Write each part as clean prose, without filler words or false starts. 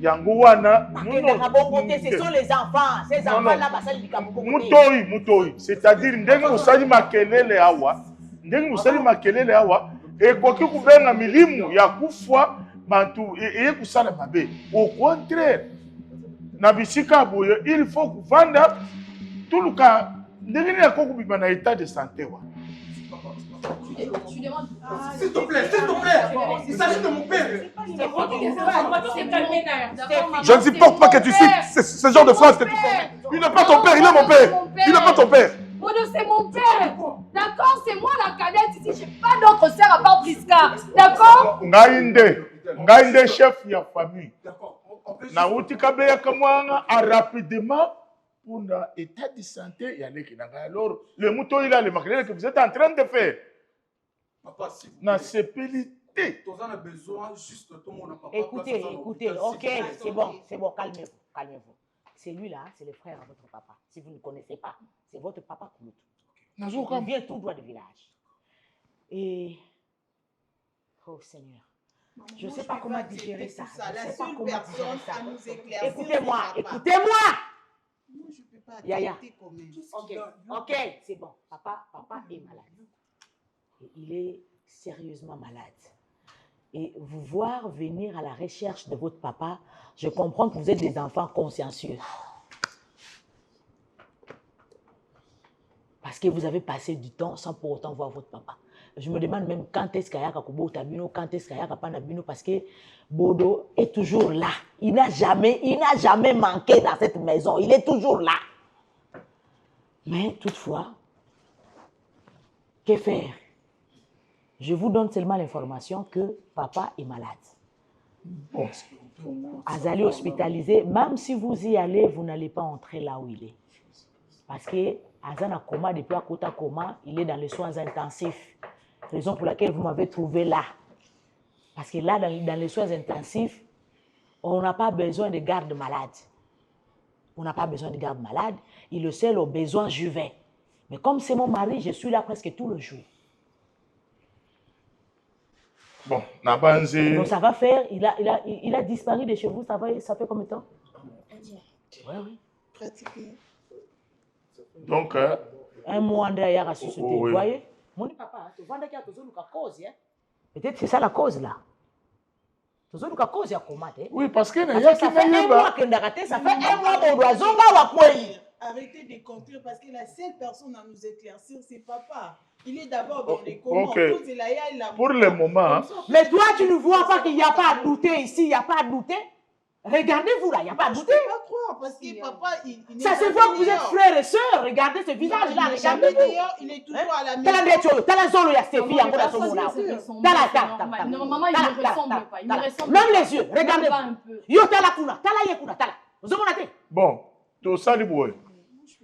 Yangowana. Ce sont les enfants. Ces enfants-là, Mutoi. C'est-à-dire, ndenge musali makelele awa. Ndenge musali makelele awa. Et quoi que vous venez à milimu, ya kufwa, bantu, et kusala mabe. Au contraire, nabisika boye, il faut que vanda tout le cas. Ndenge ni yako kubima na état de santé wa. S'il te plaît, il s'agit de mon père. Je ne supporte pas que tu cites ce genre de phrases que tu fais. Il n'est pas ton père, il est mon père. Il n'est pas ton père. Bodo, c'est mon père. D'accord, c'est moi la cadette ici. J'ai pas d'autre sœur à part Priska. D'accord? Ngaïnde chef ya famille. Na uti kabeya kamwanga rapidement pour l'état de santé ya nekinanga. Alors le mouton il a le maquillage que vous êtes en train de faire. Papa, na sépilité. Écoutez, ok, c'est bon, calmez-vous. C'est lui-là, c'est le frère à votre papa. Si vous ne connaissez pas, c'est votre papa Kouloutou. Il vient tout droit du village. Et... Oh Seigneur, je ne sais pas comment digérer ça. Écoutez-moi. Moi, je ne peux pas Yaya. quand même. Ok, c'est bon. Papa est malade. Et il est sérieusement malade. Et vous voir venir à la recherche de votre papa, je comprends que vous êtes des enfants consciencieux. Parce que vous avez passé du temps sans pour autant voir votre papa. Je me demande même quand est-ce qu'il y a Kakubo Tabino, quand est-ce qu'il y a Kapanabino, parce que Bodo est toujours là. Il n'a jamais manqué dans cette maison. Il est toujours là. Mais toutefois, que faire? Je vous donne seulement l'information que papa est malade. Bon. Azali hospitalisé, même si vous y allez, vous n'allez pas entrer là où il est. Parce que Azana coma, depuis à Kota coma, il est dans les soins intensifs. Raison pour laquelle vous m'avez trouvé là. Parce que là, dans les soins intensifs, on n'a pas besoin de garde malade. Il le seul au besoin, je vais. Mais comme c'est mon mari, je suis là presque tout le jour. Bon, Nabanzi. Donc ça va faire, il a disparu de chez vous, ça fait combien de temps? Oui. Pratiquement. Donc, un mois derrière à susciter, vous voyez? Mon papa, tu vois qu'il y a toujours une cause, peut-être c'est ça la cause là. Toujours une cause, il y a comment? Oui, parce que ça fait un mois que ça fait un mois qu'on doit zonga. Arrêtez de conclure parce que la seule personne à nous éclaircir, c'est papa. Il est d'abord dans les commandes. Okay. Pour le moment. Mais toi, tu ne vois pas qu'il n'y a pas à douter ici, il n'y a pas à douter? Regardez-vous là, il n'y a pas à douter. Je ne peux pas croire parce que papa, il ça se voit que vous êtes frères et sœurs. Regardez ce visage là, regardez-vous. Il est toujours à la maison. T'as la zone où il y a ces filles encore dans son monde là. Non, maman, il ne ressemble pas. Même les yeux, regardez-vous. Yo, t'as la kuna, t'as la yekuna, t'as la. Vous avez bon, tout ça, du bois.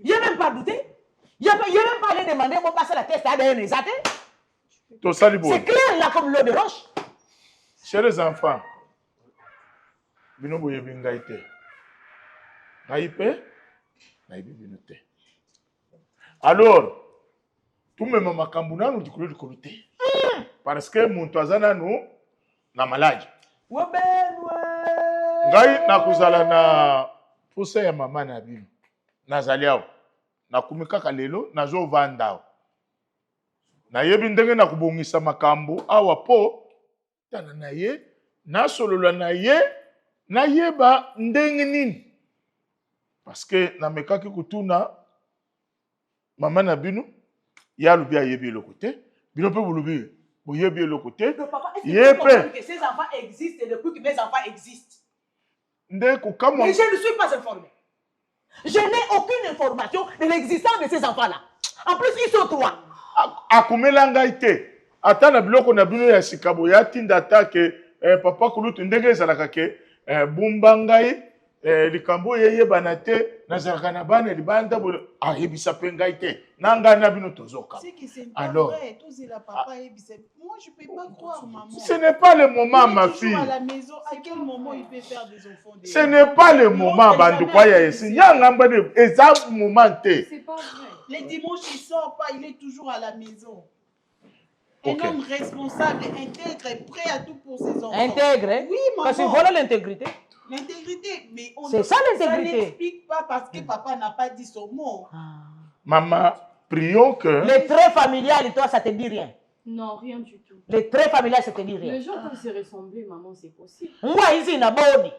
Il n'y a même pas douté. Il n'y a même pas allé demander pour passer la tête à des nez. C'est clair là comme l'eau de roche. Chers enfants, binobo yebingaite. Naïpe, naïbe binote. Alors, tout le monde m'a kambuna nous dit que côté. Parce que mon toisana nous na malade. Ngai na kuzala na pousse ya mama na bino. Nazaliao. Na kumika lelo nazo vanda. Na yebi ndenge na kubongisa makambo awa po tana na ye na solola na ye na yeba ndenge nini. Parce que na mekaki kutuna mama na bino ya lubi ayebi le côté bino pe bulubi bo yebi le côté yepe que ces enfants existent depuis que mes enfants existent. Ndeko kama mais je ne suis pas informé. Je n'ai aucune information de l'existence de ces enfants-là. En plus, ils sont trois. Akumela ngaite. Atana biloko na bino ya sikabo ya tinda take papa Kouloutou ndenge ezalaka ke bumba ngai likambo yeye banate nazalaka na bana libanda bo ayebisa pe ngai te. Nanga na bino tozoka. Alors, moi je peux pas croire maman. Ce n'est pas le moment ma fille. À la maison, à quel moment il peut faire des enfants? Ce n'est pas le moment bandukwaya ici. Yanga mbane eza moment te. C'est pas vrai. Les dimanches il sort pas, il est toujours à la maison. Un homme responsable, intègre, prêt à tout pour ses enfants. Intègre? Oui, maman. Parce qu'il vole l'intégrité. L'intégrité, mais C'est ça, l'intégrité. Ça n'explique pas parce que papa n'a pas dit son mot. Maman, prions que... Les traits familiales, toi, ça te dit rien. Non, rien du tout. Les traits familiales, ça te dit rien. Les gens peuvent se ressembler, maman, c'est possible. Moi, ici, na boni.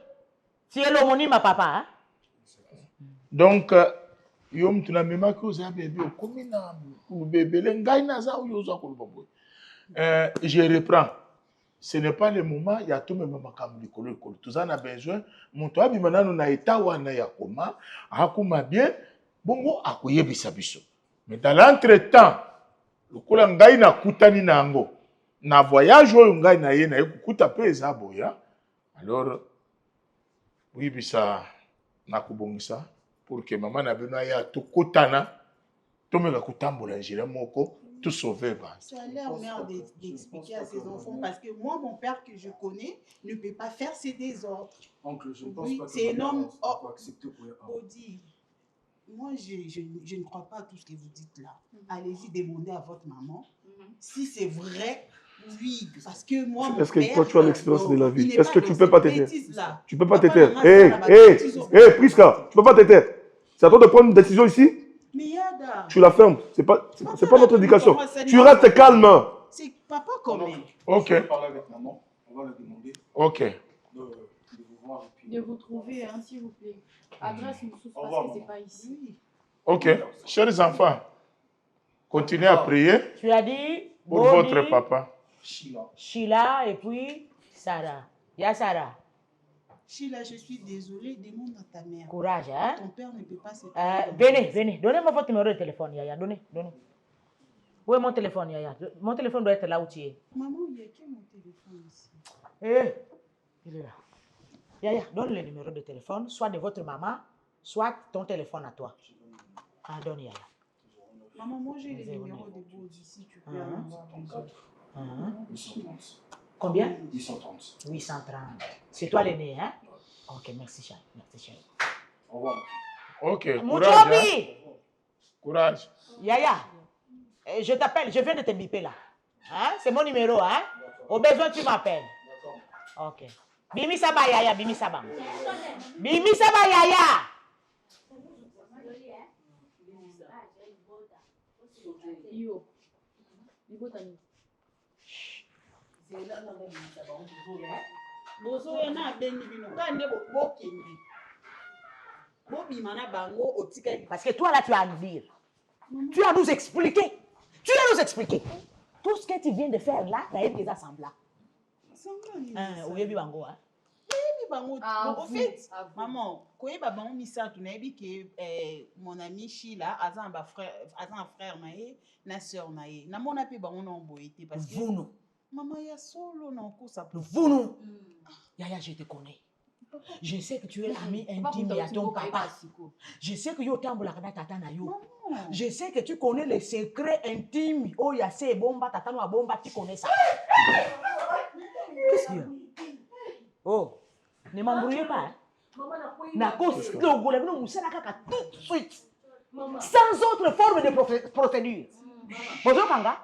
Tu es l'homonyme, ma papa. Hein? Donc, yom tu na mema ko za bébé komi na bébé le ngai na za yo za ko bobo. Je reprends. Ce n'est pas le moment, il y a tout même makambo likolo likolo. Tout ça na besoin, monto abi manano na eta wana ya koma, akuma bien, bongo akoyebisa biso. Mais dans l'entretemps, lokola ngai na kutani na ngo, na voyage oyo ngai na ye na ekukuta pe eza boya. Alors, oui bisa na kubongisa pour que maman na bino ya to kotana, to meka kutambola njira moko. Tout sauver. Tu as l'air mère d'expliquer à ses enfants parce que moi, mon père que je connais ne peut pas faire ses désordres. Oncle, je ne pense Oui, pas que c'est un homme faut accepter pour Audi. Moi, je ne crois pas à tout ce que vous dites là. Allez-y demander à votre maman si c'est vrai. Oui, parce que moi, mon Est-ce que père, toi, tu as l'expérience de la vie? il n'est Est-ce que pas tu dans peux pas ces te taire? bêtises-là. Tu peux pas te Papa, taire. maman, Hé, Priska, tu peux pas te taire. C'est à toi de prendre une décision ici. Mais Yada, Tu la fermes. C'est pas notre éducation. ça Tu n'est restes pas- calme. c'est papa quand même. Ok. On va parler avec maman, on va lui demander Ok. de vous voir. Et puis... De vous trouver, hein, s'il vous plaît. Adresse nous sous Au parce revoir, que c'est maman. pas ici. Ok. Chers enfants, continuez à prier Tu as dit pour Boni, votre papa. Sheila. Sheila et puis Sarah. Ya Sarah. Sheila, je suis désolée, demande à ta mère. Courage, hein? Ton père ne peut pas se Venez. Donnez-moi votre numéro de téléphone, Yaya. Donnez. Où est mon téléphone, Yaya? Mon téléphone doit être là où tu es. Maman, il y a qui mon téléphone ici? Il est là. Yaya, donne le numéro de téléphone, soit de votre maman, soit ton téléphone à toi. Ah, donne Yaya. Maman, moi j'ai le numéro de Bodi si tu peux avoir besoin. 830. Combien? 830. 830. C'est toi l'aîné, hein? Ok, merci, chérie. Merci, chérie. Au revoir. Ok. Courage. Hein? Mouchobi! Courage. Yaya, je t'appelle, je viens de te biper là. Hein? C'est mon numéro, hein? Au besoin, tu m'appelles. Ok. Bimi Saba Yaya, Bimi Saba. Bimi Saba Yaya! Yo. Libotani. bozoyena abengi bino kande bokende bobima na bango otikali. Parce que toi là, tu as à nous dire. Tu as à nous expliquer. Tu as à nous expliquer. Tout ce que tu viens de faire là, tu as eu des assemblées. Oyebi bango, hein? Bango, Ah, au vous, fait, ah, vous. maman, koyeba bango misato nayebi que mon ami Sheila azan ba frère, azan frère na ye na sœur na ye. Na mona pe bango na boyete parce que Vous nous. maman ya solo na ko sa Vous nous. Yaya, je te connais. Je sais que tu es ami intime à ton papa. Je sais que yo tambola kana tata na yo. Je sais que tu connais les secrets intimes. Oh, ya se bomba tata no bomba, tu connais ça. Qu'est-ce qu'il y a? Oh, ne m'embrouillez pas. Hein? Na cause le gouvernement nous sert à tout de suite. Sans autre forme de procédure. Bonjour Kanga.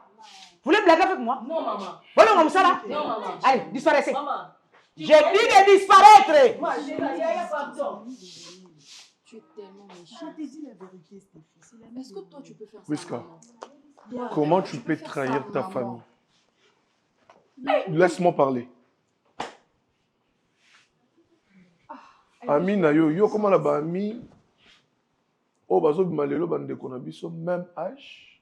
Vous voulez blaguer avec moi? Non, maman. Voilà, comme ça là. Non, maman. Allez, disparaissez. Maman. J'ai dit de disparaître. Moi, j'ai pas pardon. Tu es tellement Je méchant. te dis la vérité, Stéphie. Est-ce que toi, tu peux faire ça? Wiska, maman? comment tu Tu peux faire trahir ça, ta maman. famille? Laisse-moi parler. Ami na yo comment la ba ami oh bazo bimalelo bandeko na biso même âge.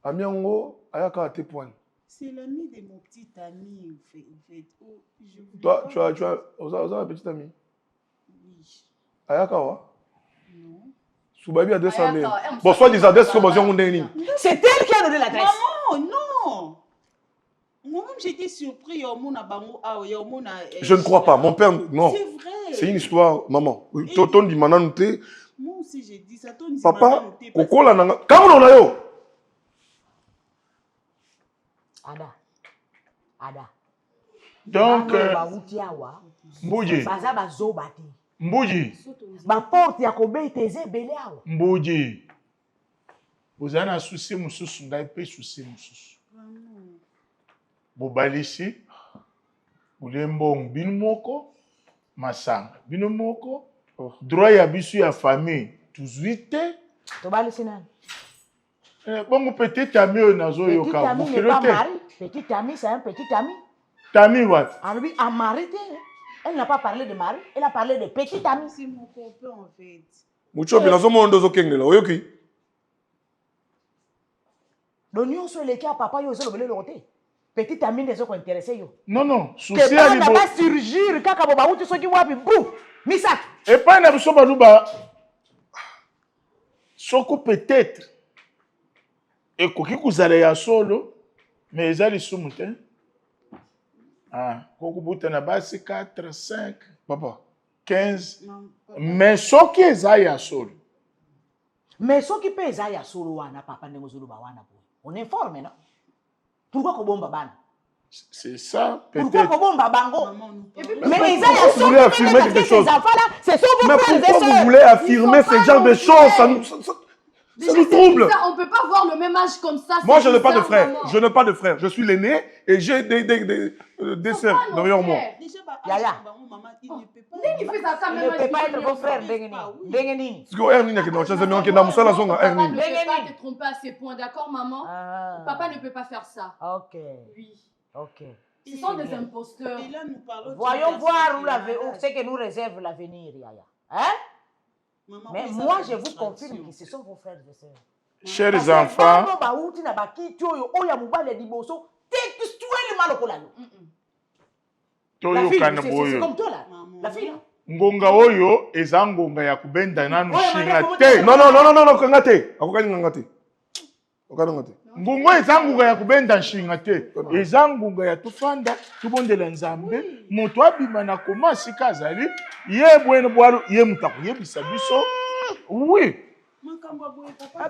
Ami yango ayaka à tes points. C'est l'ami de mon petit ami, en fait. Oh, je voulais Toi, pas- tu as un petit ami. Oui. Ayaka wa? Non. Soubabi a 200 000. Ayaka, Bon, soit des adresses que besoin d'eni. C'est elle qui a donné l'adresse. Maman, non. Moi-même, j'étais surpris. Je ne crois pas. Mon père, non. C'est vrai. C'est une histoire, maman. Toton di mananute. Moi aussi, j'ai dit ça. Ton Papa, dit koko la nanga. Comment on a yo? Ada. Donc, Mbouji, Baza bazoba te. Mbouji, Ba porte ya kobete ezebele awa. Mbouji. Vous avez un souci, vous avez un souci. Bobalisi, Ulembong bino moko, masanga bino moko, droit ya bisu ya famille, 18. Tobali sinan. Bon, petit ami, on a joué au Petit cas. ami n'est pas mari. Petit ami, c'est un petit ami. Tami, what? En lui, en mari, elle n'a pas parlé de mari, elle a parlé de petit ami. C'est mon copain en fait. Mucho binazo mondo zo kengela. Oyoki. L'oignon sur les cas, papa, yo, le loté. Petit ami, des autres intéressés, yo. Non, non, Que souci pas à n'a pas surgir, kaka boba, ou tu sais qui wapi, bou, misak. Et pas na biso baluba. Soko peut-être. Et koki kuzala ya solo, mais ezali sumute. Ah, koku buta na basi 4, 5, Papa. 15. Mais soki eza ya solo. Mais ce qui peut ya solo wana, papa, ne mozulu ba wana. On est informé, non? Pourquoi ko bomba ban? C'est ça, Pourquoi peut-être. ko bomba bango? Maman, nous Mais pourquoi Isa ya vous solo, voulez affirmer parce quelque que chose? ces enfants-là, ce sont vos Mais frères et pourquoi vous sœurs. voulez affirmer ce genre de choses? Ça nous trouble. On peut pas voir le même âge comme ça. Moi, c'est je n'ai pas de bizarre, frère. maman. Je n'ai pas de frère. Je suis l'aîné et j'ai des sœurs pas nos derrière moi. frères. déjà, bah, Yaya. maman, il ne peut pas. Il fait ça quand Il même. ne peut pas être vos frères, Dengeni. Parce que Ernie n'a que dans chaise mais dans Moussa la zonga Papa Ernie. ne peut pas te tromper à ces points, d'accord, maman? Ah. Papa ne peut pas faire ça. Ok, Oui. ok. Ce sont des imposteurs. Et là, nous parlons. Voyons voir où c'est que nous réserve l'avenir, Yaya. Hein? Maman, Mais oui, moi, ça, je c'est vous une confirme que tradition. ce sont vos frères et sœurs. Chers Parce que enfants, vraiment, bauti na bakiti oyo, oya mubale liboso, textuellement lokola yo. La fille, toyokana c'est boyo. comme toi là. Maman. La fille. Ngonga oyo eza ngonga ya kubenda nanu Ouais, shinga mais te. Non, non, non, non, non, non, kangate. Akokani ngangate. Okana ngate. Ngongo eza ngonga ya kubenda nshinga te. Eza ngonga ya tufanda tubondela nzambe. Moto abima na koma sika azali. Ye bwene bwalo ye mutako ye bisabiso. Oui. Makambo boye, papa.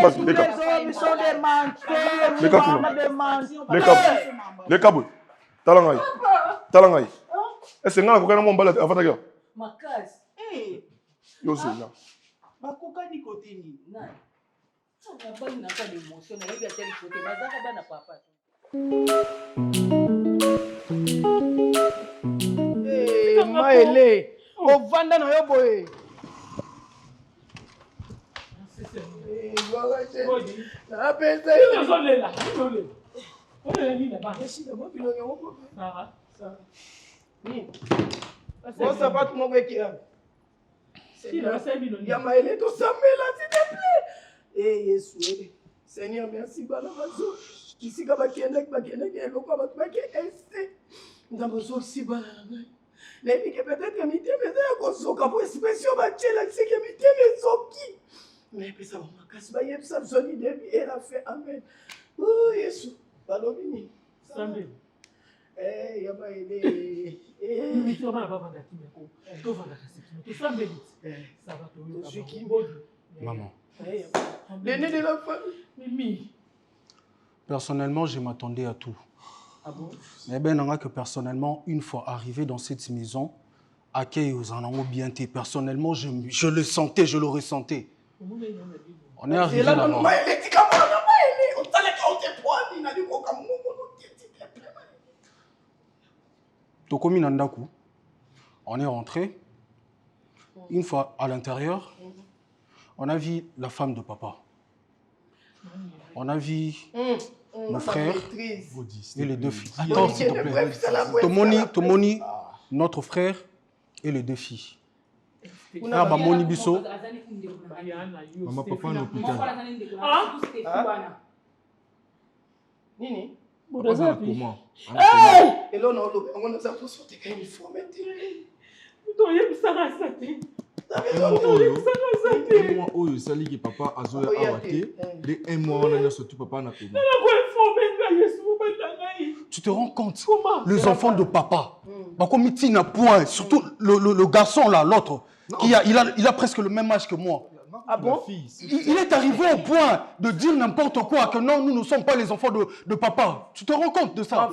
Basi, Tous leka. les hommes, ils sont des menteurs. Leka Nous kuna. sommes des menteurs. Les kabou. Talangai. Talangai. Est-ce que ngana kokana mo mbala afata kyo? Makasi. Eh, Yo zela. bakokani côté ni. Nabali na pas d'émotion, na yebi ateli côté bazaka bana papa. Eh, maele. Ovanda na yo boye. Napesa yo. Zolela. Bosa pas moko ekira. Ya maele to samela s'il te plaît. Eh Yesu. Seigneur merci bana bazo. Isika bakende eloko bato bakende. Nzambe ozosi bana na ngai. Nayebi ke peut-être mitema eza ya kozoka po expression batiela kiseke mitema ezoki. Nayebisa bamakasi bayebisa biso lidebi ela fe amen. Oh Yesu balobi nini? Sambe. Ya maele. Maman. L'aîné de la famille. Personnellement, je m'attendais à tout. Ah bon? Mais ben, que personnellement, une fois arrivé dans cette maison, accueil aux en bien été. Personnellement, je le sentais, je le ressentais. On est arrivé là-bas. Tokomi Nandaku. On est rentré. Une fois à l'intérieur, on a vu la femme de papa. On a vu mon frère et les deux filles. Attends, s'il te plaît. Tomoni, notre frère et les deux filles. Frère Bamoni Bisso. Maman, papa, en hôpital. Nini? Papa, ça va comment? Et là, on a pour sortir quand il faut mettre. Un mois oyo sali que papa azoya awate de un mois on a surtout papa na koma. Tu te rends compte? Les enfants de papa. Comme il n'a point, surtout le garçon là, l'autre, il a presque le même âge que moi. Ah bon? Il est arrivé au point de dire n'importe quoi, que non, nous ne sommes pas les enfants de papa. Tu te rends compte de ça?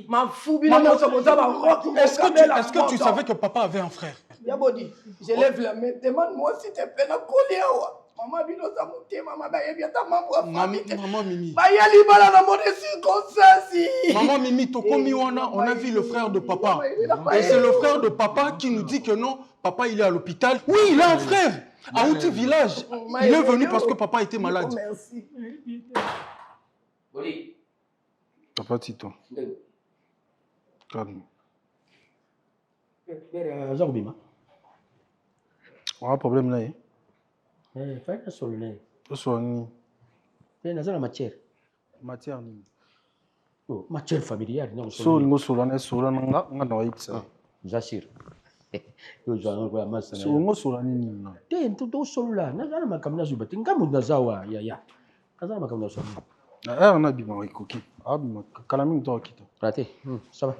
Maman, est-ce que tu savais que papa avait un frère? Yabodi, je lève la main. Demande-moi si tu es peine à coller. Maman bino za moke mama ba yebi ata mambo ya famille. Maman Mimi. Ba yali bala na mode circonstance. Maman Mimi, Tokomi Wana, on a vu le frère de papa. Et c'est le frère de papa qui nous dit que non, papa il est à l'hôpital. Oui, il a un frère à Outi Village. Il est venu parce que papa était malade. Merci. Oui. Papa Tito. Calme. On a un problème là. Fais un solennel. Matière. Matière. Matière. Matière familiale. Non, j'assure. Ça va.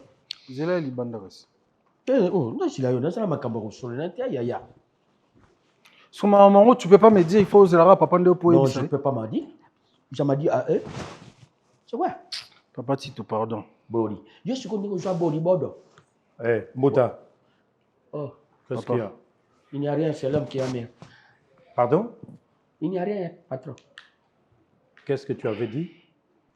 Maman, tu peux pas me dire il faut oser la papa de pour non, je ne peux pas m'en dire. Je m'ai dit à eux. C'est quoi? Papa Tito, pardon. Bori. Je suis connu que Bori Bodo. Eh, Mbota. Oh, qu'est-ce qu'il y a? Il n'y a rien, c'est l'homme qui a mis. Pardon? Il n'y a rien, patron. Qu'est-ce que tu avais dit?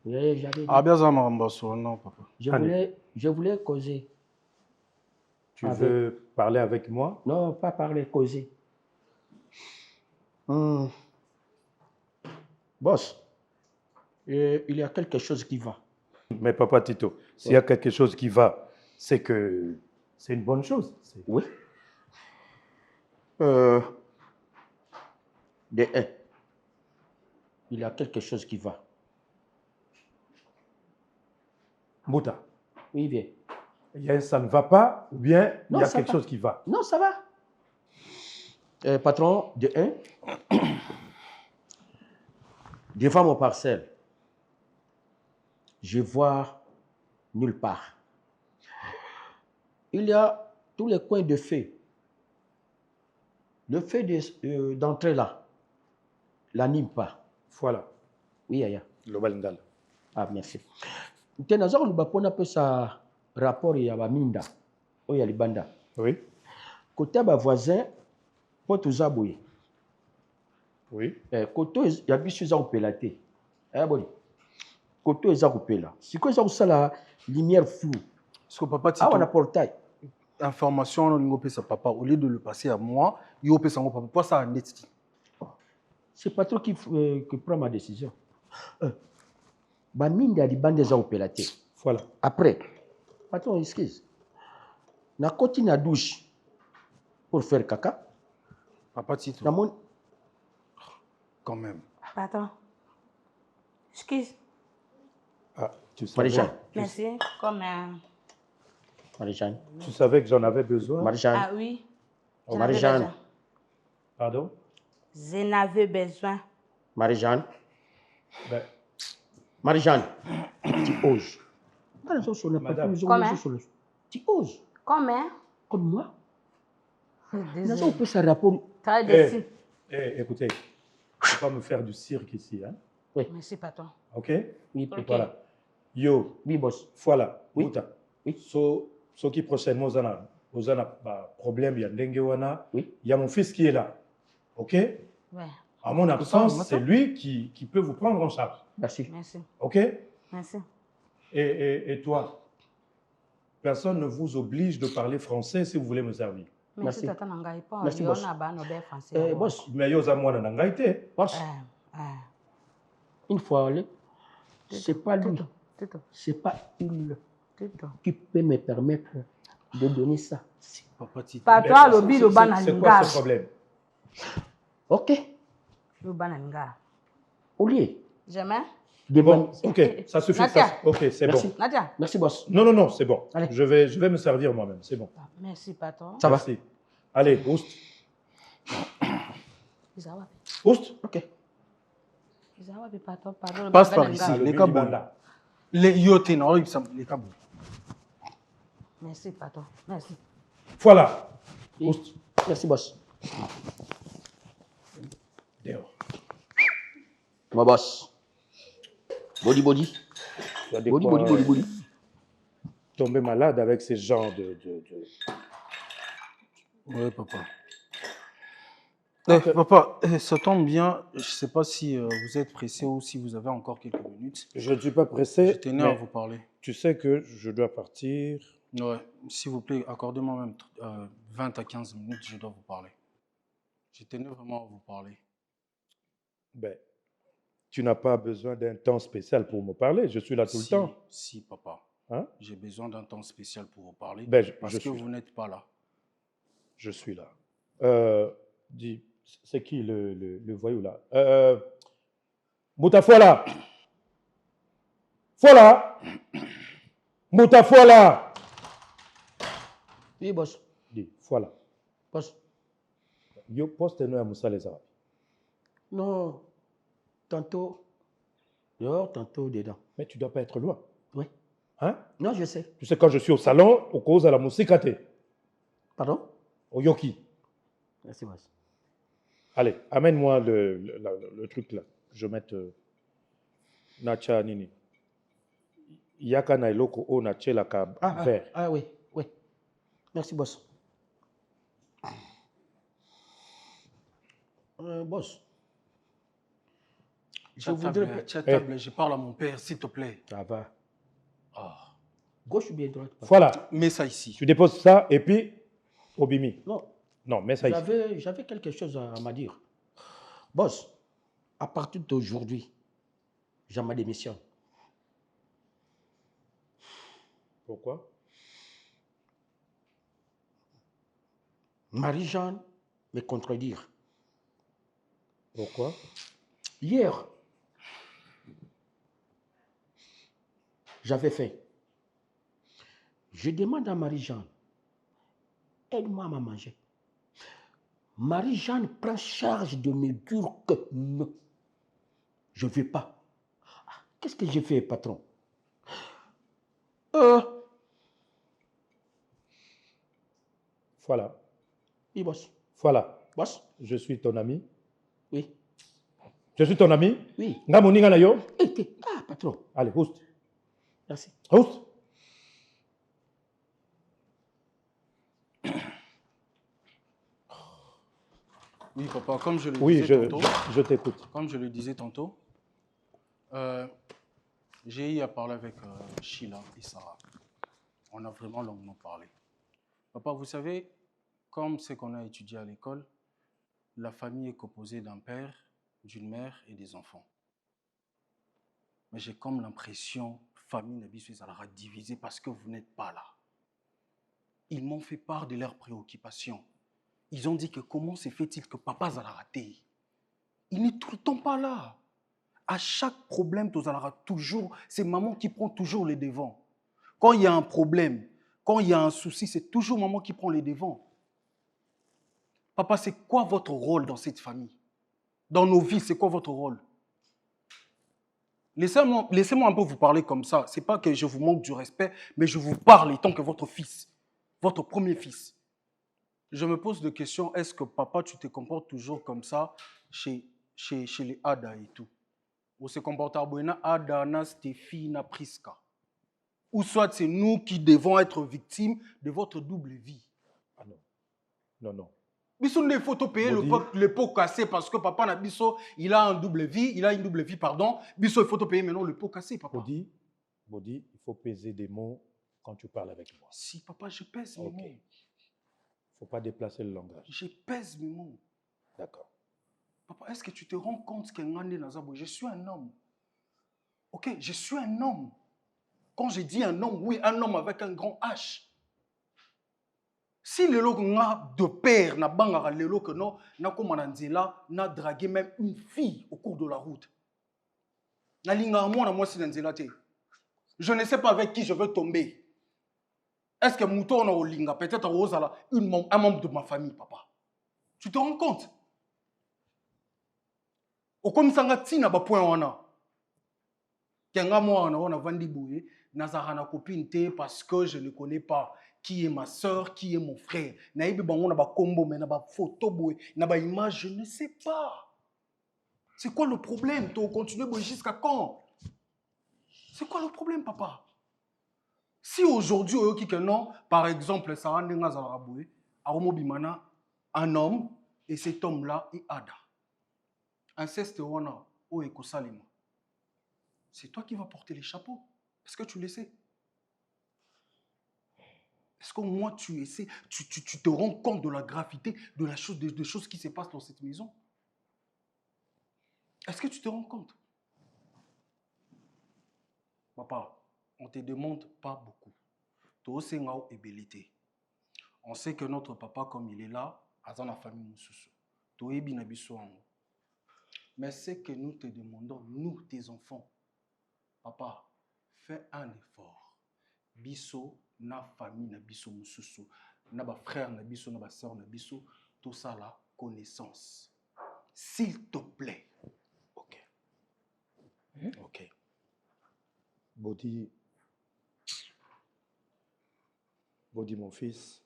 Oui, j'avais dit. Ah, bien ça, non, papa. Je voulais causer. Tu veux parler avec moi? Non, pas parler, causer. Boss, il y a quelque chose qui va. Mais papa Tito, s'il y a quelque chose qui va, c'est que c'est une bonne chose. Oui. De un, il y a quelque chose qui va. Mbota. Oui, bien. Ça ne va pas ou bien Non, il y a ça quelque va. chose qui va? Non, ça va. Patron, de un, devant mon parcelle, je vois nulle part. Il y a tous les coins de feu. Le feu d'entrée là, l'anime pas. Voilà. Oui, Yaya. Le Balindal. Ah, merci. Tenazor, on appelle ça rapport et Minda. Oh, ya libanda. Oui. Côté voisin, Porte aux aboués. Oui. Côté, il y a bis aux pélaté. Eh, bon. Côté aux aboués là. C'est quoi ça, la lumière floue? Parce que papa Tito. Ah, on a portail. Information, on a sa papa. Au lieu de le passer à moi, il a son papa. Pourquoi ça a net? C'est pas toi qui prend ma décision. Mine de libanda des pélaté. Voilà. Après, patron, excuse. Na côté na douche pour faire caca. Papa Tito. Quand même. Pardon. Excuse. Ah, tu savais. Marie-Jeanne. Merci. Comme Marie-Jeanne. Tu savais que j'en avais besoin? Marie-Jeanne. Ah oui. Oh, Marie-Jeanne. Pardon? Je n'avais besoin. Marie-Jeanne. Ben, Marie-Jeanne. Tu oses. Madame. Tu oses. Combien? Comme moi. Désolé. On peut se rapport. Très déçu. Écoutez, il ne faut pas me faire du cirque ici. Hein? Oui. Merci, patron. OK? Oui, Ok. Voilà. Yo. oui, boss. Voilà. Oui. Mbota. Oui. Ce qui prochainement, vous avez un problème, il y a Ndengewana. Oui. Il y a mon fils qui est là. OK? Ouais. À mon absence, c'est lui qui peut vous prendre en charge. Merci. Merci. OK? Merci. Et toi, personne ne vous oblige de parler français si vous voulez me servir. Merci, tata Nangai. Merci, boss. Boss. Mais yo za mwana nangaite. Boss. Une fois allé, c'est pas lui. C'est pas il qui peut me permettre de donner ça. Papa Tito. Patron, lobby, le ban C'est quoi ce problème? Ok. Le ban Nanga. Au lieu. Jamais. Bon, ok, ça suffit. Nadia. Ok, c'est bon. Merci. Nadia. Merci, boss. Non, c'est bon. Allez. Je vais me servir moi-même, c'est bon. Merci, patron. Ça va. Merci. Allez, oust. Oust. Ok. Passe par ici. Ah, le Les but câbles. du banda. Les yotés, non, les câbles. Merci, patron. Merci. Voilà. Oui. Oust. Merci, boss. Dehors. Ma boss. Body. Tu as des Body, quoi, body. Tomber malade avec ces genres de... Oui, papa. Papa, ça tombe bien. Je ne sais pas si vous êtes pressé ou si vous avez encore quelques minutes. Je ne suis pas pressé. Je tenais à vous parler. Tu sais que je dois partir. Ouais, s'il vous plaît, accordez-moi même 20 à 15 minutes, je dois vous parler. Je tenais vraiment à vous parler. Ben, tu n'as pas besoin d'un temps spécial pour me parler. Je suis là tout le temps. Si, papa. Hein? J'ai besoin d'un temps spécial pour vous parler. Ben, parce que vous n'êtes pas là. Je suis là. Dis, c'est qui le voyou là? Moutafola. Fola. Moutafola. Oui, boss. Dis, voilà. Boss. Yo poste nous à Moussa les Arabes. Non. Tantôt dehors, tantôt dedans. Mais tu ne dois pas être loin. Oui. Hein? Non, je sais. Tu sais, quand je suis au salon, au cause à la Moussikate. Pardon? Au Yoki. Merci, boss. Allez, amène-moi le truc là. Je vais mettre Nacha Nini. Yaka na iloko o na chela ka vert. Ah oui, oui. Merci, boss. Boss. Je parle à mon père, s'il te plaît. Ça va. Ah. Gauche ou bien droite? Voilà. Mets ça ici. Tu déposes ça et puis Obimi. Non. Non, mets ça ici. J'avais quelque chose à me dire. Boss, à partir d'aujourd'hui, j'ai ma démission. Pourquoi? Marie-Jeanne me contredire. Pourquoi? Hier, j'avais faim. Je demande à Marie-Jeanne, aide-moi à manger. Marie-Jeanne prend charge de me dire que non, je ne veux pas. Qu'est-ce que j'ai fait, patron? Voilà. Oui, boss. Voilà. Boss? Je suis ton ami. Oui. Je suis ton ami? Oui. Nga moninga na yo? Ah, patron. Allez, houst. Merci. Houst. Oui, papa, comme je le Oui, disais tantôt. Je t'écoute. Comme je le disais tantôt, j'ai eu à parler avec Sheila et Sarah. On a vraiment longuement parlé. Papa, vous savez, comme c'est qu'on a étudié à l'école, la famille est composée d'un père, d'une mère et des enfants. Mais j'ai comme l'impression que la famille n'a divisée parce que vous n'êtes pas là. Ils m'ont fait part de leurs préoccupations. Ils ont dit que comment se fait-il que papa a raté? Il n'est tout le temps pas là. À chaque problème, toujours, c'est maman qui prend toujours les devants. Quand il y a un problème, quand il y a un souci, c'est toujours maman qui prend les devants. Papa, c'est quoi votre rôle dans cette famille? Dans nos vies, c'est quoi votre rôle? Laissez-moi un peu vous parler comme ça. Ce n'est pas que je vous manque du respect, mais je vous parle en tant que votre fils, votre premier fils. Je me pose des questions. Est-ce que papa, tu te comportes toujours comme ça chez les Ada et tout? Ou se comporte à Ada, na Stéphie, na Priska? Ou soit c'est nous qui devons être victimes de votre double vie? Ah non. Non, non. Bissou, il faut te payer le pot cassé parce que papa n'a Bissou, il a une double vie, pardon. Bissou, il faut te payer maintenant le pot cassé, papa. Bodi, il faut peser des mots quand tu parles avec moi. Si, papa, je pèse mes mots. Il ne faut pas déplacer le langage. Je pèse mes mots. D'accord. Papa, est-ce que tu te rends compte que je suis un homme? Ok, je suis un homme. Quand je dis un homme, oui, un homme avec un grand H. Si le lot de père n'a pas le lot que non, n'a comme n'a dragué même une fille au cours de la route. Je ne sais pas avec qui je veux tomber. Est-ce que Mouton a linga peut-être un membre de ma famille, papa? Tu te rends compte? Au comme ça n'a pas point on a. Kenga moi on a vendu boué, nazarana copine parce que je ne connais pas qui est ma soeur, qui est mon frère. Naïbi bango na ba combo mais na ba photo boué, na ba image, je ne sais pas. C'est quoi le problème? Tu continues boué jusqu'à quand? C'est quoi le problème, papa? Si aujourd'hui non, par exemple, ça a boué, un homme, Et cet homme-là est Ada. Inceste wana, o ekosalema. C'est toi qui vas porter les chapeaux. Est-ce que tu le sais? Est-ce qu'au moins tu essaies, tu te rends compte de la gravité de la chose, des choses qui se passent dans cette maison? Est-ce que tu te rends compte? Papa, on ne te demande pas beaucoup. On sait que notre papa, comme il est là, a dans la famille Moussoussou. Mais ce que nous te demandons, nous, tes enfants, papa, fais un effort. Bisso, na famille, na bisso Moussoussou, na ba frère, na bisso, na ba sœur, na bisso, tout ça là, connaissance. S'il te plaît. Ok. Ok. Bodi, mon fils,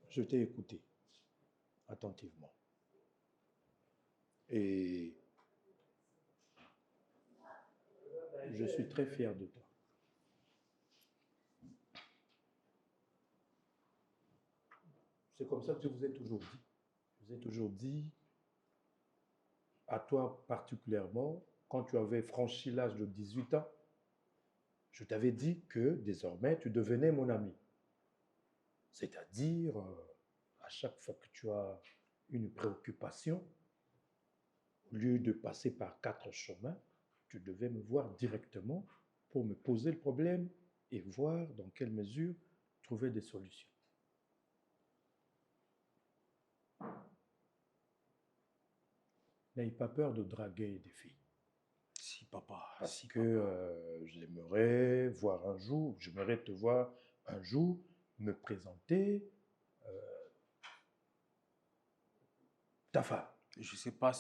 je t'ai écouté attentivement. Et je suis très fier de toi. C'est comme ça que je vous ai toujours dit. Je vous ai toujours dit, à toi particulièrement, quand tu avais franchi l'âge de 18 ans, je t'avais dit que désormais tu devenais mon ami. C'est-à-dire, à chaque fois que tu as une préoccupation, au lieu de passer par 4 chemins, tu devais me voir directement pour me poser le problème et voir dans quelle mesure trouver des solutions. N'aie pas peur de draguer des filles. Si, papa. Parce si, que j'aimerais voir un jour, j'aimerais te voir un jour me présenter ta femme. Je sais pas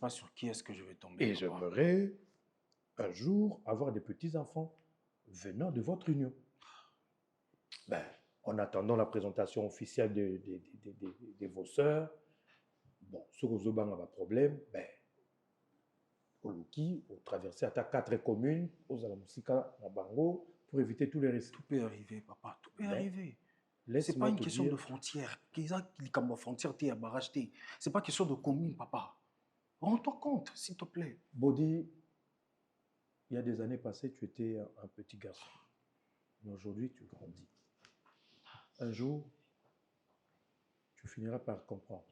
sur qui est-ce que je vais tomber. Et j'aimerais un jour avoir des petits-enfants venant de votre union. Ben, en attendant la présentation officielle de vos sœurs, bon, ce que vous avez un problème, ben, au Luki, au traverser à ta 4 communes, aux Alamusika, à Bango, pour éviter tous les risques. Tout peut arriver, papa, tout peut arriver. C'est Laisse-moi pas une te question dire, de frontière. Comme frontière, tu es à barrage. C'est pas question de commune, papa. Rends-toi compte, s'il te plaît. Bodi, il y a des années passées, tu étais un petit garçon. Mais aujourd'hui, tu grandis. Un jour, tu finiras par comprendre.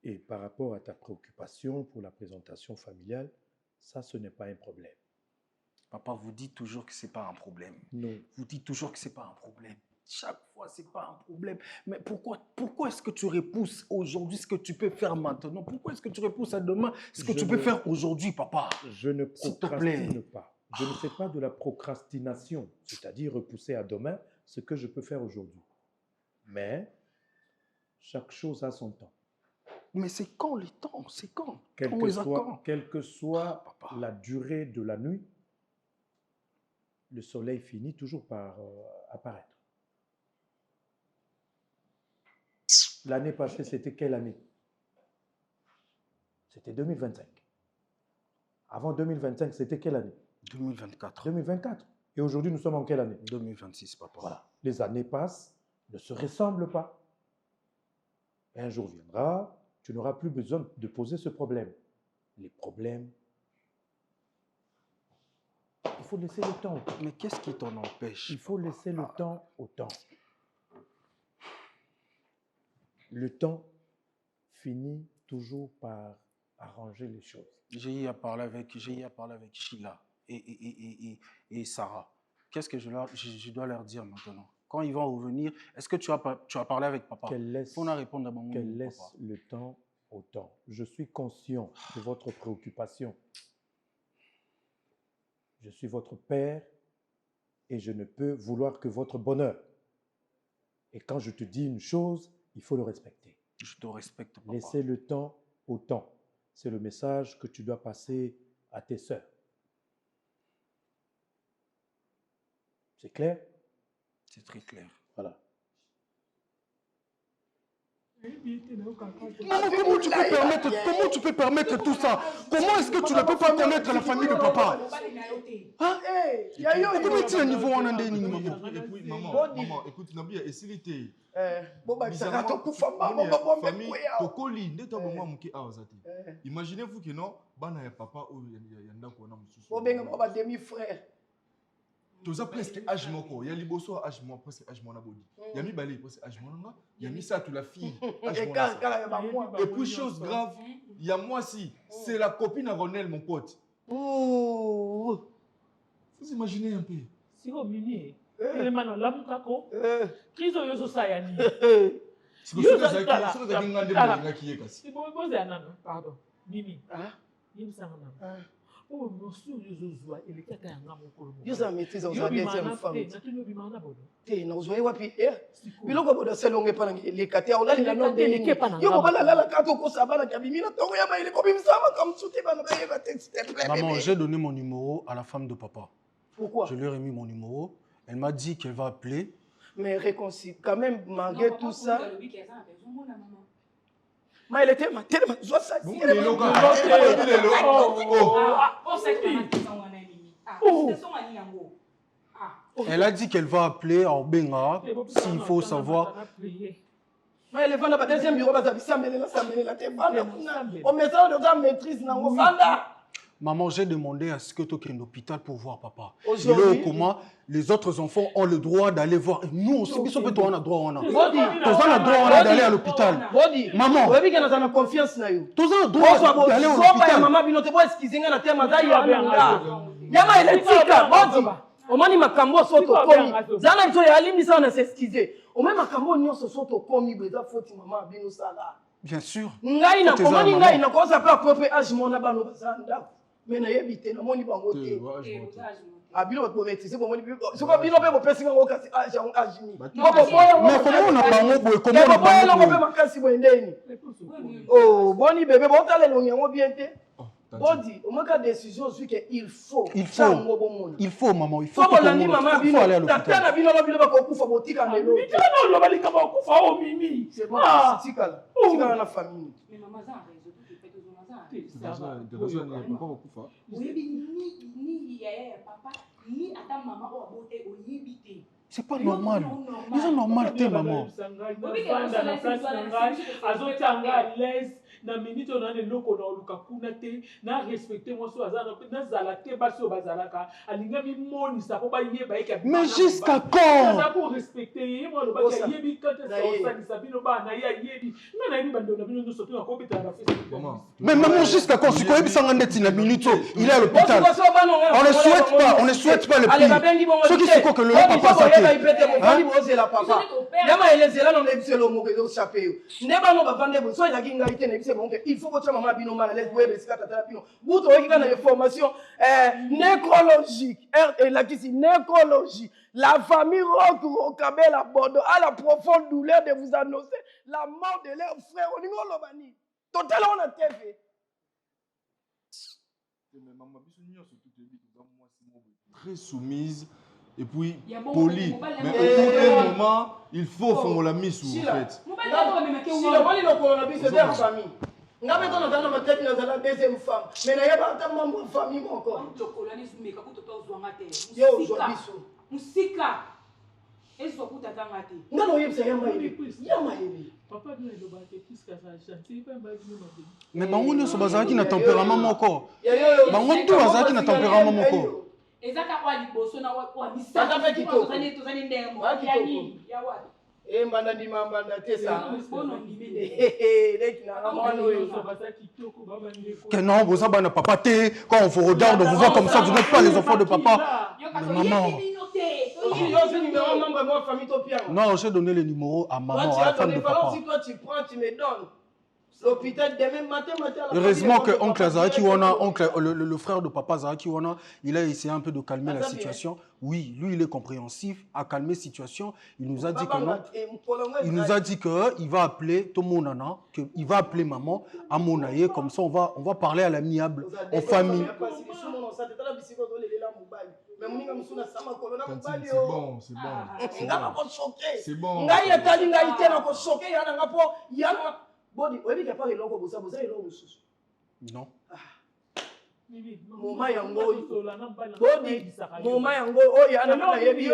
Et par rapport à ta préoccupation pour la présentation familiale, ça, ce n'est pas un problème. Papa, vous dites toujours que ce n'est pas un problème. Non. Vous dites toujours que ce n'est pas un problème. Chaque fois, ce n'est pas un problème. Mais pourquoi est-ce que tu repousses aujourd'hui ce que tu peux faire maintenant? Pourquoi est-ce que tu repousses à demain ce que tu peux faire aujourd'hui, papa? Je ne procrastine pas. Je ne fais pas de la procrastination, c'est-à-dire repousser à demain ce que je peux faire aujourd'hui. Mais chaque chose a son temps. Mais c'est quand le temps? C'est quand? Quelle que soit la durée de la nuit, le soleil finit toujours par apparaître. L'année passée, c'était quelle année? C'était 2025. Avant 2025, c'était quelle année? 2024. 2024. Et aujourd'hui, nous sommes en quelle année? 2026, papa. Voilà. Les années passent, ne se ressemblent pas. Et un jour viendra, tu n'auras plus besoin de poser ce problème. Les problèmes, il faut laisser le temps. Mais qu'est-ce qui t'en empêche? Il faut laisser le temps au temps. Le temps finit toujours par arranger les choses. J'ai eu à parler avec Sheila et Sarah. Qu'est-ce que je dois leur dire maintenant? Quand ils vont revenir, est-ce que tu as parlé avec papa? Qu'elle laisse le temps au temps. Je suis conscient de votre préoccupation. Je suis votre père et je ne peux vouloir que votre bonheur. Et quand je te dis une chose, il faut le respecter. Je te respecte, papa. Laissez le temps au temps. C'est le message que tu dois passer à tes sœurs. C'est clair? C'est très clair. Voilà. Maman, comment tu peux permettre tout ça? Comment est-ce que tu ne peux pas connaître la famille de papa? Hein? Comment tu es au niveau en Andéni, maman? Et puis, maman, écoute, Nabi, et s'il était. Imaginez-vous que non, bana ya papa ou yanda ko na mususu. Bobenga demi-frère. Tout ça presque âge moko, il y a liboso âge moi presque âge moi na bodi. Il y a mi balé presque âge moi na, il y a mi ça tu la fille âge moi. Et puis chose grave, il y a moi si, c'est la copine à Ronel mon pote. Vous imaginez un peu. Si au mini, il m'a non l'homme kako. Kizo yoso sayani. C'est que ça vient de qui est cassé. C'est bon c'est un pardon. Mimi. Il me semble. Oh, monsieur Yozoa, il est quelqu'un à mon Yo ça maîtrise aux deuxième femme. Té na uzoe wapi biloko bodo selonge pana les katia on a les noms de yo bala la kato ko sabana kabimina tongo ya maile ko bimsama comme tout bana baye ba texte s'il te plaît. Maman, j'ai donné mon numéro à la femme de papa. Pourquoi? Je lui ai remis mon numéro. Elle m'a dit qu'elle va appeler. Mais réconcilie quand même malgré tout ça. Mais elle était tellement joie ça. Elle a dit qu'elle va appeler en Benga s'il faut savoir. Mais elle est venue à deuxième bureau parce que ça me la tête. On met ça dans la maîtrise nango fanda. Maman, j'ai demandé à ce que tu aies un hôpital pour voir papa. Il est au coma. Les autres enfants ont le droit d'aller voir. Et nous aussi, on a droit. On a droit d'aller à l'hôpital. Maman, tu as confiance na yo. Tu as droit d'aller à l'hôpital. Maman, bino te bois excuser na tema za ya banga. Yama eletika, bodi. Omani makambo soto komi. Zana biso ya alimi sa na s'excuser. O même makambo nyonso soto komi beza foti maman bino sala. Bien sûr. Ngai na komani ngai na kosa pa propre âge mona bano bazanda. Mais na yebite na moni bango te. Abilo ko maîtriser ko moni so ko bino pe ko pesi ngo kasi âge ni. Mais comment on a pas ngo boy comment on a pas ngo makasi boendeni. Oh boni bébé botale lo nyango bien te. Bodi, au moins décision c'est que il faut maman, il faut aller à l'hôpital. Tata bino lo bino ba ko kufa botika na lo. Non lo bali kama kufa o mimi. C'est bon, tikala na famille. Mais maman ça a raison que fait deux c'est pas normal. Ils sont normal, maman. Na minute on a loko na luka kuna te na respecter moi so azana na zala te ba so bazalaka alinga mi moni sa ko ba yeba eka. Mais jusqu'à quand? Ça pour respecter moi le ba yebi quand ça on sa bino ba na ya yebi na yebi bando na bino no soto na ko beta na Facebook. Mais maman jusqu'à quand? Si ko yebi sanga ndeti na minute il est à l'hôpital. On ne souhaite pas le pire. Ce qui c'est que le papa ça fait. Yama elezela no nebiselo mo ke do chapeo. Ndeba no ba vande bo so ya kinga ite nebiselo. Il faut que maman bino mal laisse web c'est tata bino buto qui a une formation nécrologique et la qui nécrologie la famille Rocabel à Bordeaux a la profonde douleur de vous annoncer la mort de leur frère au niveau lobani total on a TV très soumise et puis polie mais au bout d'un moment il faut faire la mise en fait si le mali le coronavirus c'est leur famille. Nga beto na tana matete na zala deuxième femme mais na yeba ta membre famille moko chocolate meka ko toto zwanga te yo zobiso musika ezo kutata ngate ngalo yebisa yama yebi papa no le ba ke puisque ça chanter pas ba ni no. Mais bango nyoso bazalaki na tempérament moko bango tout bazalaki na tempérament moko ezaka kwa liboso na wa misaka pe kitoko tozani ndemo yani ya wapi mbanda ndima mbanda tesa que non vous avez un papa té quand on vous regarde on vous voit comme ça vous n'êtes pas les enfants de papa mais maman non j'ai donné le numéro à maman à la femme de papa si toi tu prends tu me donnes l'hôpital demain matin heureusement que oncle Azaraki Wana oncle le frère de papa Azaraki Wana il a essayé un peu de calmer la situation. Oui, lui il est compréhensif, a calmé la situation. Il nous a dit que non. Il nous a dit que il va appeler Tomonana, que il va appeler maman à Monaye comme ça on va parler à l'amiable en famille. Mais moninga musuna sama kolona mobali C'est bon, c'est bon. Nga ko choqué. C'est bon. Ngai etali ngai te na ko choqué yana nga po yana bodi oyebi ke pa eloko bosa bosa eloko mususu. Non. Moma yango bodi moma yango oyo ana na yebi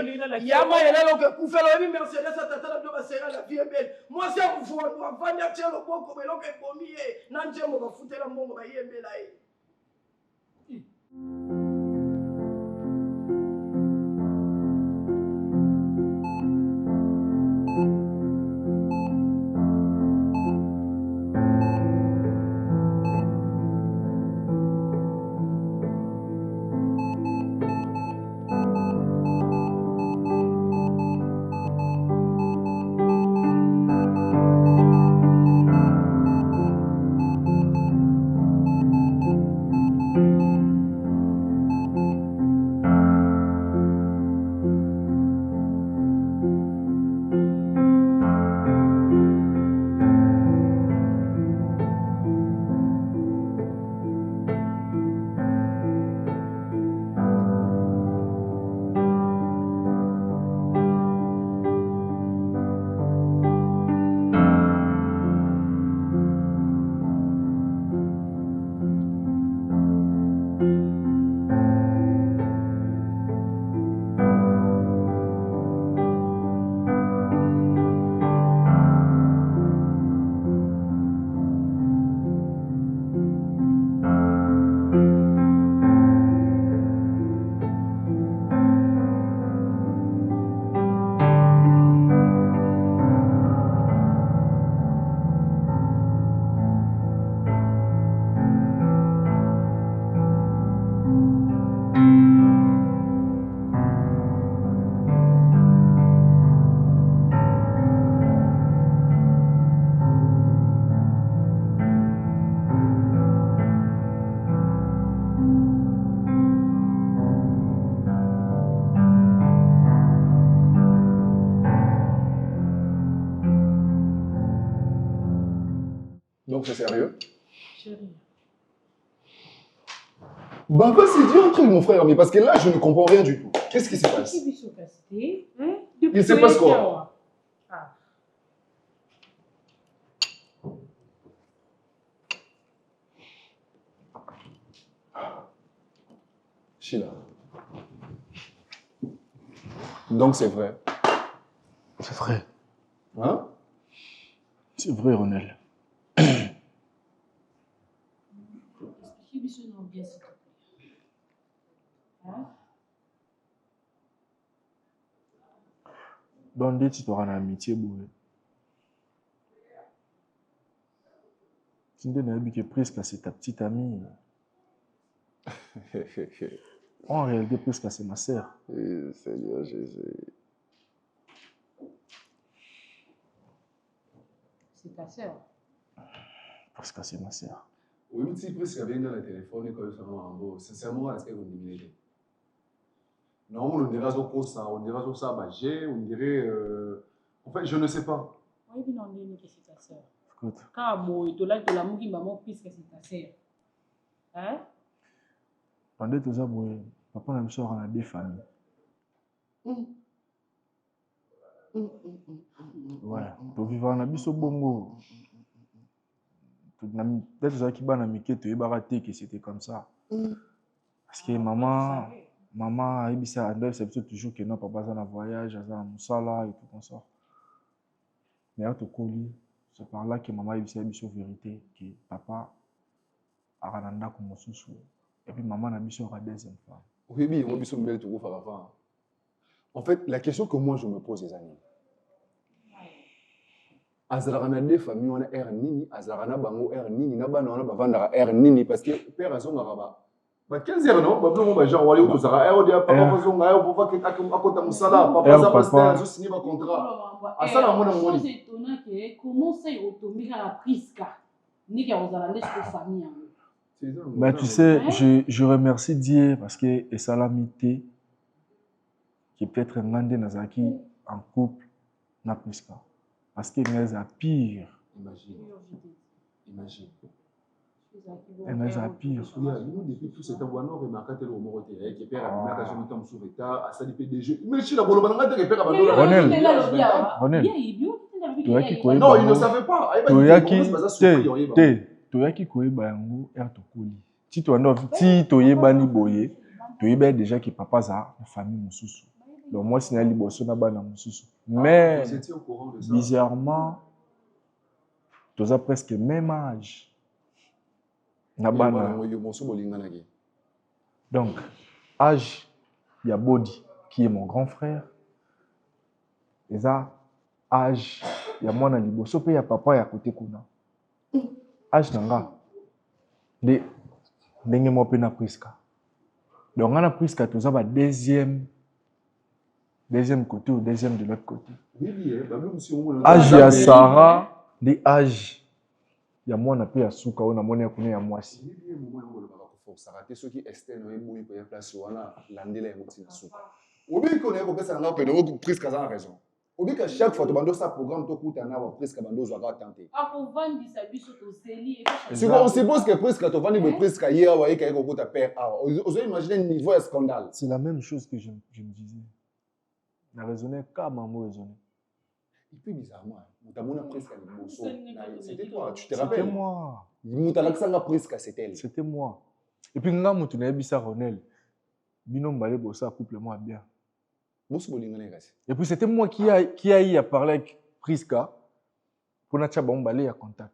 yama yelelo ke kufelo yebi Mercedes atata na ba sera la vie belle. Moi c'est vous vanya tshelo boko beloko ekomiye na njemo ba futela mbongo ba yembela e. Donc c'est sérieux? Chérie. Bah vas-y, dis un truc mon frère, mais parce que là je ne comprends rien du tout. Qu'est-ce qui se passe? Il se passe quoi? Sheila. Donc c'est vrai. C'est vrai. Hein? C'est vrai, Ronel. Dans des tu auras une amitié, boue. Tu n'as pas que presque c'est ta petite amie. En réalité, presque c'est ma sœur. Seigneur Jésus. C'est ta sœur. Presque c'est ma sœur. Oui, mais si presque avec dans le téléphone et quand ça m'a sincèrement, est-ce qu'on dit non, on dirait ça, on dirait ça, on dirait. En fait, je ne sais pas. Oui, mais non, que c'est ta sœur. Écoute. Quand tu l'as, tu l'as mouillé, maman, puisque c'est ta sœur. Hein? Pendant tout ça, papa n'a pas on a deux familles. Ouais, pour vivre en abisso bongo. Peut-être ça qui va miquer, tu es baraté que c'était comme ça. Parce que maman a dit ça, c'est toujours que non, papa ça en voyage, ça en moussala et tout comme ça. Mais à te coller, c'est par là que maman a dit la vérité, que papa a rananda comme sous. Et puis maman a dit sur la deuxième femme. Oui, oui, on a dit sur le tout en fait, la question que moi je me pose les années. Azarana des familles on a air nini, azarana bango air nini, naba na on a bavanda air nini parce que père azon ngaba. Ba 15 heures non, ba blo ba genre wali to zara air dia papa fazo ngayo pour voir que akota musala, papa za pasteur zo signer ba contrat. Asala mona moni. C'est étonnant que comment ça automique à la prisca. Ni que aux alandais de famille. Mais tu sais, je remercie Dieu parce que et salamité qui peut être ngandé nazaki en couple na prisca. Parce que mais à pire. Imagine. Elle a pire. Nous, depuis tout ce temps, on a remarqué que le moment où il père a mis à jamais temps sur l'état, à ça des PDG. Mais si la Bolobana a père a non, il ne savait pas. Toyaki koyeba yango ya tokoli. Ti toyebani boye, toyeba déjà que papa za na famille mususu. Donc moi c'est na liboso na bana mususu. Mais bizarrement toza presque même âge. Na bana. Donc âge ya Bodi qui est mon grand frère. Et ça âge ya mwana liboso pe ya papa ya côté kuna. Âge nanga de ndenge mo pe na Priska. Donc on a Priska toza ba deuxième côté ou deuxième de l'autre côté. Âge ya Sarah de âge ya mwana pe ya suka ona mona kuna ya mwasi. Sarate ceux qui Esther no eboyi pe place wana landela ya mutina suka. Obi ko na ko pesa nga pe no Priska za raison. Obi ka chaque fois to bando sa programme to kuta na wa Priska bando zo ka tenter. On suppose que Priska to vandi be Priska hier wa ka ko kuta père ah. Vous imaginez le niveau de scandale. C'est la même chose que je me disais. Na raisonner comme maman raisonner. Et puis bizarrement, mutamona Priska ni boso. C'était toi, tu te rappelles? C'était moi. Mutalaksa Priska c'était elle. C'était moi. Et puis nga mutu na yebisa Ronel. Bino mbale bosa couple moi bien. Et puis c'était moi qui a eu à parler avec Priska pour na mbale ya contact.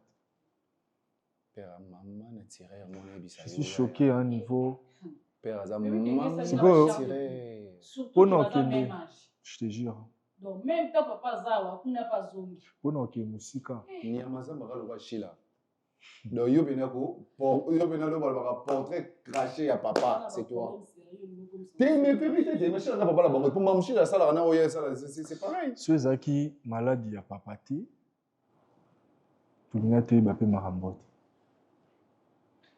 Père maman na tirer mon yebisa. Je suis choqué à un niveau. Père maman c'est quoi pour non kende. Je te jure. Donc même quand papa zawa kuna pas zongi. Pour non ke musika. Ni amazamba kaloba shila. Donc yo benako le portrait craché à papa, c'est toi. Mais papa là pour mamchi la salle na oye ça c'est pareil. Ceux qui maladie à papa ti. Tout le monde ba pe marambote.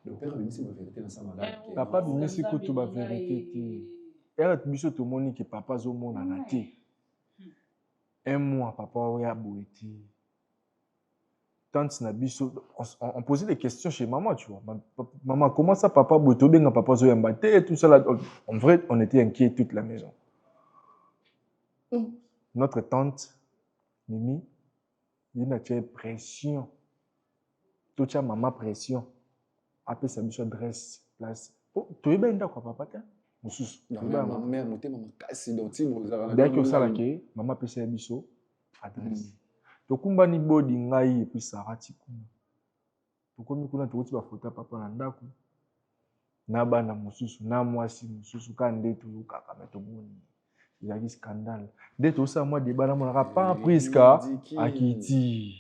Le père lui dit la vérité dans sa malade. Papa lui dit que tout ba vérité ti. Et biso to moni que papa zo mona na ti. Un mois papa oya boeti. Tante Nabiso, on posait des questions chez maman, tu vois. Maman, comment ça, papa, Boutobé, papa, Zoyambate, et tout ça là. En vrai, on était inquiets toute la maison. Notre tante, Mimi, il y a une pression. Toute sa maman pression. Après, ça me dresse, place. Tu es bien d'accord, papa, t'es? Ma mère, maman, casse donc dès que ça là, maman peut se biso, adresse. Tokumba ni bodi ngai et puis Sarati kuna. Tokomi kuna tokoti ba photo papa na ndako. Na bana mususu na mwasi mususu ka ndeto kaka metomoni. Il y a un scandale. Dès tout ça moi débat na monaka pas Priska akiti.